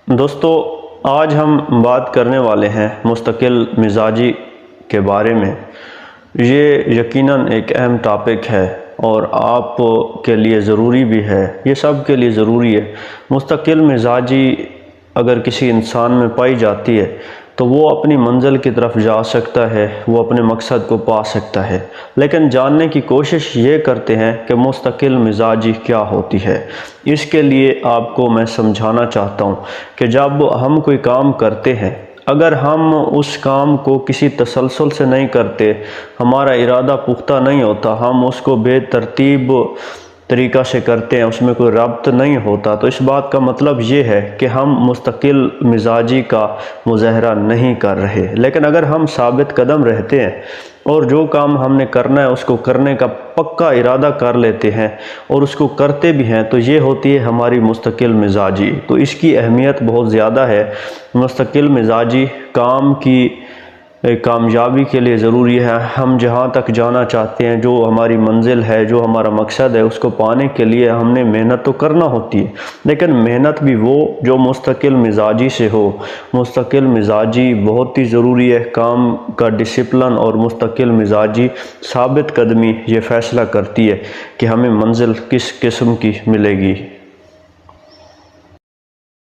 دوستو، آج ہم بات کرنے والے ہیں مستقل مزاجی کے بارے میں۔ یہ یقیناً ایک اہم ٹاپک ہے اور آپ کے لیے ضروری بھی ہے، یہ سب کے لیے ضروری ہے۔ مستقل مزاجی اگر کسی انسان میں پائی جاتی ہے تو وہ اپنی منزل کی طرف جا سکتا ہے، وہ اپنے مقصد کو پا سکتا ہے۔ لیکن جاننے کی کوشش یہ کرتے ہیں کہ مستقل مزاجی کیا ہوتی ہے۔ اس کے لیے آپ کو میں سمجھانا چاہتا ہوں کہ جب ہم کوئی کام کرتے ہیں، اگر ہم اس کام کو کسی تسلسل سے نہیں کرتے، ہمارا ارادہ پختہ نہیں ہوتا، ہم اس کو بے ترتیب طریقہ سے کرتے ہیں، اس میں کوئی ربط نہیں ہوتا، تو اس بات کا مطلب یہ ہے کہ ہم مستقل مزاجی کا مظاہرہ نہیں کر رہے۔ لیکن اگر ہم ثابت قدم رہتے ہیں اور جو کام ہم نے کرنا ہے اس کو کرنے کا پکا ارادہ کر لیتے ہیں اور اس کو کرتے بھی ہیں، تو یہ ہوتی ہے ہماری مستقل مزاجی۔ تو اس کی اہمیت بہت زیادہ ہے۔ مستقل مزاجی کام کی کامیابی کے لیے ضروری ہے۔ ہم جہاں تک جانا چاہتے ہیں، جو ہماری منزل ہے، جو ہمارا مقصد ہے، اس کو پانے کے لیے ہم نے محنت تو کرنا ہوتی ہے، لیکن محنت بھی وہ جو مستقل مزاجی سے ہو۔ مستقل مزاجی بہت ہی ضروری ہے۔ کام کا ڈسپلن اور مستقل مزاجی ثابت قدمی یہ فیصلہ کرتی ہے کہ ہمیں منزل کس قسم کی ملے گی۔